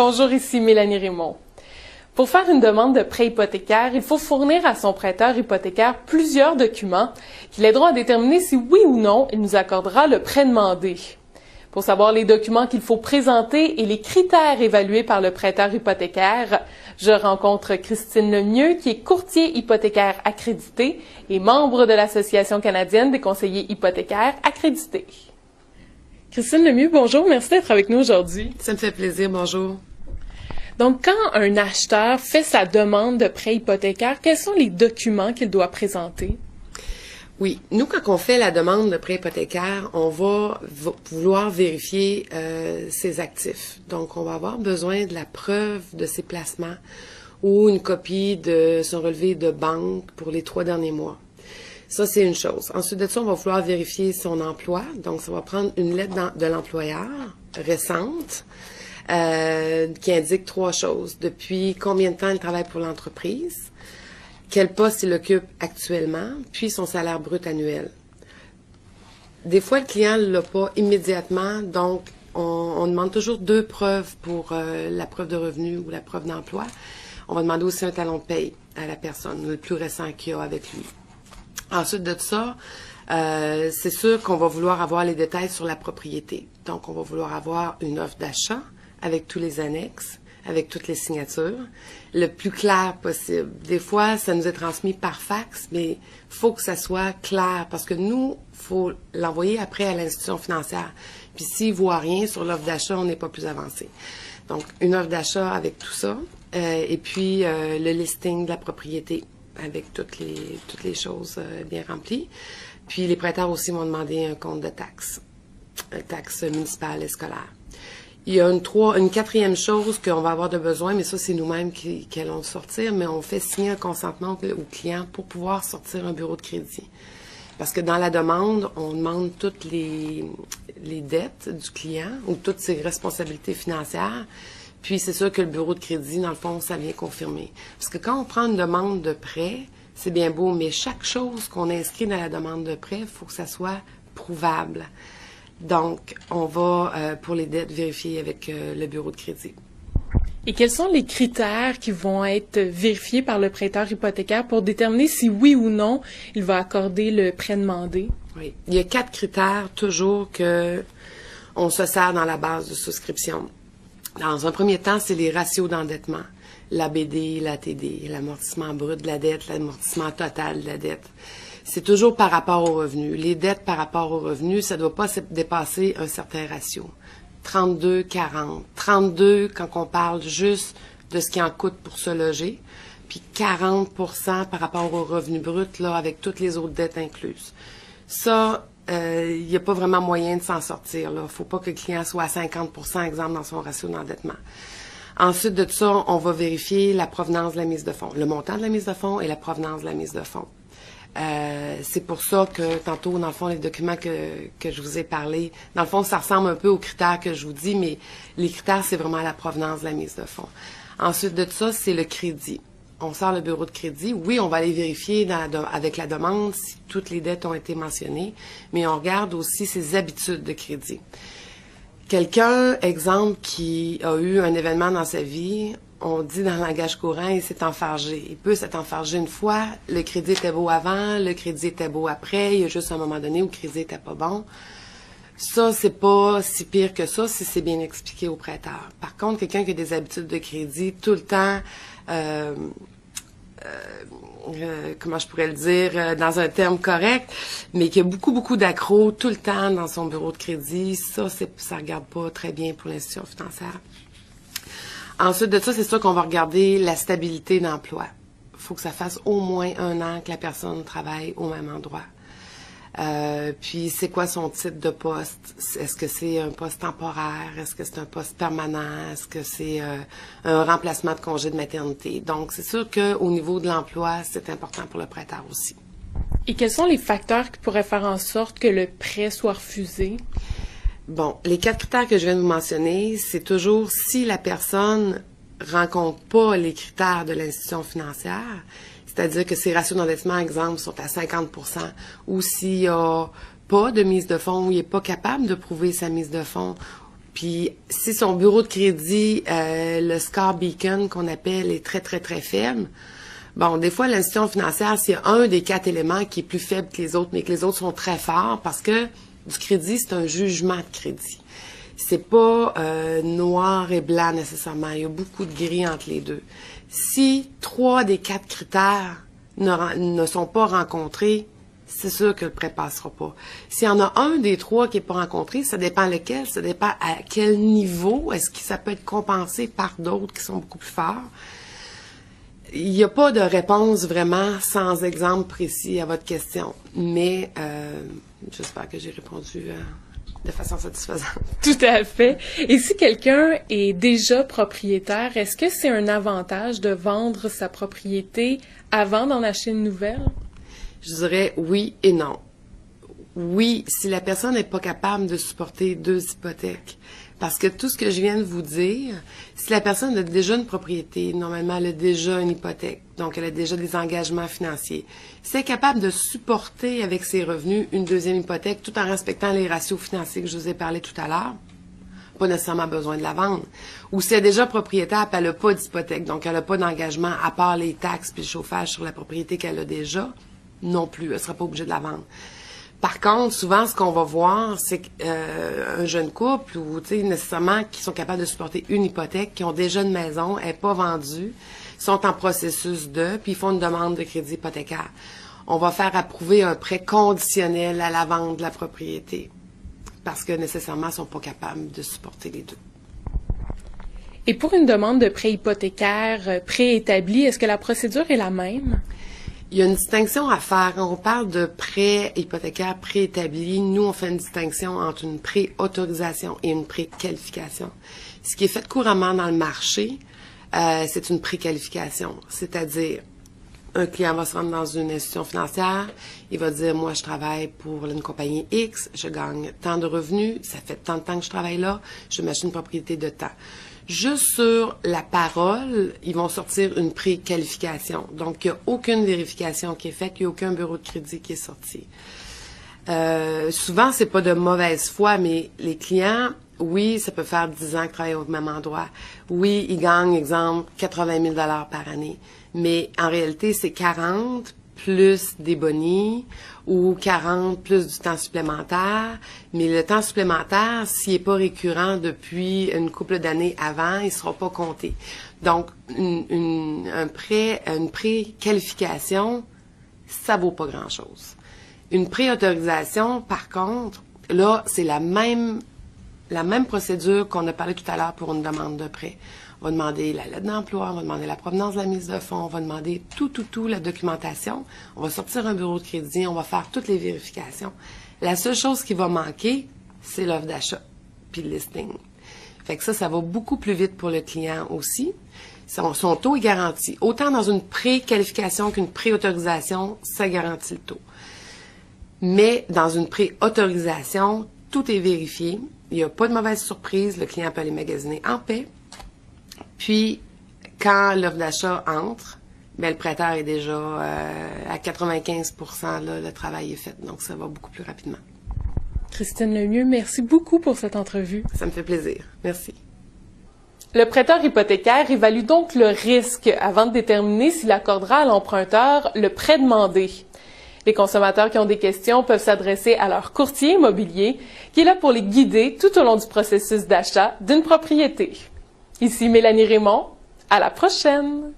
Bonjour, ici Mélanie Raymond. Pour faire une demande de prêt hypothécaire, il faut fournir à son prêteur hypothécaire plusieurs documents qui l'aideront à déterminer si oui ou non il nous accordera le prêt demandé. Pour savoir les documents qu'il faut présenter et les critères évalués par le prêteur hypothécaire, je rencontre Christine Lemieux, qui est courtier hypothécaire accrédité et membre de l'Association canadienne des conseillers hypothécaires accrédités. Christine Lemieux, bonjour, merci d'être avec nous aujourd'hui. Ça me fait plaisir, bonjour. Donc, quand un acheteur fait sa demande de prêt hypothécaire, quels sont les documents qu'il doit présenter? Oui, nous, quand on fait la demande de prêt hypothécaire, on va vouloir vérifier ses actifs. Donc, on va avoir besoin de la preuve de ses placements ou une copie de son relevé de banque pour les 3 derniers mois. Ça, c'est une chose. Ensuite de ça, on va vouloir vérifier son emploi. Donc, ça va prendre une lettre de l'employeur récente qui indique 3 choses. Depuis combien de temps il travaille pour l'entreprise, quel poste il occupe actuellement, puis son salaire brut annuel. Des fois, le client ne l'a pas immédiatement, donc on demande toujours 2 preuves pour la preuve de revenu ou la preuve d'emploi. On va demander aussi un talon de paye à la personne, le plus récent qu'il y a avec lui. Ensuite de ça, c'est sûr qu'on va vouloir avoir les détails sur la propriété. Donc, on va vouloir avoir une offre d'achat avec tous les annexes, avec toutes les signatures, le plus clair possible. Des fois, ça nous est transmis par fax, mais il faut que ça soit clair parce que nous, il faut l'envoyer après à l'institution financière. Puis s'il ne voit rien sur l'offre d'achat, on n'est pas plus avancé. Donc, une offre d'achat avec tout ça, et puis le listing de la propriété avec toutes les choses bien remplies. Puis les prêteurs aussi m'ont demandé un compte de taxes municipales et scolaires. Il y a une 4e chose qu'on va avoir de besoin, mais ça, c'est nous-mêmes qui allons le sortir, mais on fait signer un consentement au client pour pouvoir sortir un bureau de crédit. Parce que dans la demande, on demande toutes les dettes du client ou toutes ses responsabilités financières. Puis, c'est sûr que le bureau de crédit, dans le fond, ça vient confirmer. Parce que quand on prend une demande de prêt, c'est bien beau, mais chaque chose qu'on inscrit dans la demande de prêt, il faut que ça soit prouvable. Donc, on va, pour les dettes, vérifier avec le bureau de crédit. Et quels sont les critères qui vont être vérifiés par le prêteur hypothécaire pour déterminer si oui ou non il va accorder le prêt demandé? Oui. Il y a 4 critères toujours que on se sert dans la base de souscription. Dans un premier temps, c'est les ratios d'endettement. L'ABD, l'ATD, l'amortissement brut de la dette, l'amortissement total de la dette. C'est toujours par rapport aux revenus. Les dettes par rapport aux revenus, ça ne doit pas dépasser un certain ratio. 32-40. 32 quand on parle juste de ce qui en coûte pour se loger, puis 40% par rapport aux revenus bruts, là, avec toutes les autres dettes incluses. Ça, il n'y a pas vraiment moyen de s'en sortir. Il ne faut pas que le client soit à 50%, exemple, dans son ratio d'endettement. Ensuite de ça, on va vérifier la provenance de la mise de fonds, le montant de la mise de fonds et la provenance de la mise de fonds. C'est pour ça que tantôt, dans le fond, les documents que je vous ai parlé, dans le fond, ça ressemble un peu aux critères que je vous dis, mais les critères, c'est vraiment la provenance de la mise de fonds. Ensuite de ça, c'est le crédit. On sort le bureau de crédit. Oui, on va aller vérifier avec la demande si toutes les dettes ont été mentionnées, mais on regarde aussi ses habitudes de crédit. Quelqu'un, exemple, qui a eu un événement dans sa vie, on dit dans le langage courant, il s'est enfargé. Il peut s'être enfargé une fois, le crédit était beau avant, le crédit était beau après, il y a juste un moment donné où le crédit était pas bon. Ça, c'est pas si pire que ça si c'est bien expliqué au prêteur. Par contre, quelqu'un qui a des habitudes de crédit tout le temps, comment je pourrais le dire, dans un terme correct, mais qui a beaucoup d'accros tout le temps dans son bureau de crédit, ça regarde pas très bien pour l'institution financière. Ensuite de ça, c'est sûr qu'on va regarder la stabilité d'emploi. Il faut que ça fasse au moins 1 an que la personne travaille au même endroit. Puis, c'est quoi son titre de poste? Est-ce que c'est un poste temporaire? Est-ce que c'est un poste permanent? Est-ce que c'est un remplacement de congé de maternité? Donc, c'est sûr qu'au niveau de l'emploi, c'est important pour le prêteur aussi. Et quels sont les facteurs qui pourraient faire en sorte que le prêt soit refusé? Bon, les 4 critères que je viens de vous mentionner, c'est toujours si la personne rencontre pas les critères de l'institution financière, c'est-à-dire que ses ratios d'endettement, exemple, sont à 50%, ou s'il n'y a pas de mise de fonds, ou il n'est pas capable de prouver sa mise de fonds, Puis, si son bureau de crédit, le score Beacon qu'on appelle, est très, très, très faible, bon, des fois, l'institution financière, s'il y a un des 4 éléments qui est plus faible que les autres, mais que les autres sont très forts, parce que du crédit, c'est un jugement de crédit. C'est pas noir et blanc nécessairement. Il y a beaucoup de gris entre les deux. Si 3 des 4 critères ne sont pas rencontrés, c'est sûr que le prêt passera pas. S'il y en a un des 3 qui est pas rencontré, ça dépend lequel, ça dépend à quel niveau, est-ce que ça peut être compensé par d'autres qui sont beaucoup plus forts. Il n'y a pas de réponse vraiment sans exemple précis à votre question, mais j'espère que j'ai répondu de façon satisfaisante. Tout à fait. Et si quelqu'un est déjà propriétaire, est-ce que c'est un avantage de vendre sa propriété avant d'en acheter une nouvelle? Je dirais oui et non. Oui, si la personne n'est pas capable de supporter 2 hypothèques. Parce que tout ce que je viens de vous dire, si la personne a déjà une propriété, normalement elle a déjà une hypothèque, donc elle a déjà des engagements financiers. Si elle est capable de supporter avec ses revenus une 2e hypothèque tout en respectant les ratios financiers que je vous ai parlé tout à l'heure, pas nécessairement besoin de la vendre. Ou si elle est déjà propriétaire et elle n'a pas d'hypothèque, donc elle n'a pas d'engagement à part les taxes puis le chauffage sur la propriété qu'elle a déjà, non plus, elle ne sera pas obligée de la vendre. Par contre, souvent, ce qu'on va voir, c'est qu'un jeune couple ou, tu sais, nécessairement, qui sont capables de supporter une hypothèque, qui ont déjà une maison, elle n'est pas vendue, sont en processus puis ils font une demande de crédit hypothécaire. On va faire approuver un prêt conditionnel à la vente de la propriété parce que, nécessairement, ils ne sont pas capables de supporter les 2. Et pour une demande de prêt hypothécaire préétabli, est-ce que la procédure est la même? Il y a une distinction à faire. Quand on parle de prêt hypothécaire préétabli, nous, on fait une distinction entre une préautorisation et une préqualification. Ce qui est fait couramment dans le marché, c'est une préqualification. C'est-à-dire, un client va se rendre dans une institution financière, il va dire, moi, je travaille pour une compagnie X, je gagne tant de revenus, ça fait tant de temps que je travaille là, je m'achète une propriété de temps. Juste sur la parole, ils vont sortir une préqualification. Donc, il n'y a aucune vérification qui est faite, il n'y a aucun bureau de crédit qui est sorti. Souvent, c'est pas de mauvaise foi, mais les clients, oui, ça peut faire 10 ans qu'ils travaillent au même endroit. Oui, ils gagnent, exemple, 80 000 $ par année. Mais en réalité, c'est 40 plus des bonnies ou 40 plus du temps supplémentaire. Mais le temps supplémentaire, s'il n'est pas récurrent depuis une couple d'années avant, il ne sera pas compté. Donc, une préqualification, ça vaut pas grand-chose. Une préautorisation, par contre, là, c'est la même procédure qu'on a parlé tout à l'heure pour une demande de prêt. On va demander la lettre d'emploi, on va demander la provenance de la mise de fonds, on va demander tout, la documentation. On va sortir un bureau de crédit, on va faire toutes les vérifications. La seule chose qui va manquer, c'est l'offre d'achat, puis le listing. Fait que ça va beaucoup plus vite pour le client aussi. Son taux est garanti. Autant dans une préqualification qu'une préautorisation, ça garantit le taux. Mais dans une préautorisation, tout est vérifié. Il n'y a pas de mauvaise surprise. Le client peut aller magasiner en paix. Puis, quand l'offre d'achat entre, bien, le prêteur est déjà à 95 %, là, le travail est fait. Donc, ça va beaucoup plus rapidement. Christine Lemieux, merci beaucoup pour cette entrevue. Ça me fait plaisir. Merci. Le prêteur hypothécaire évalue donc le risque avant de déterminer s'il accordera à l'emprunteur le prêt demandé. Les consommateurs qui ont des questions peuvent s'adresser à leur courtier immobilier qui est là pour les guider tout au long du processus d'achat d'une propriété. Ici Mélanie Raymond, à la prochaine!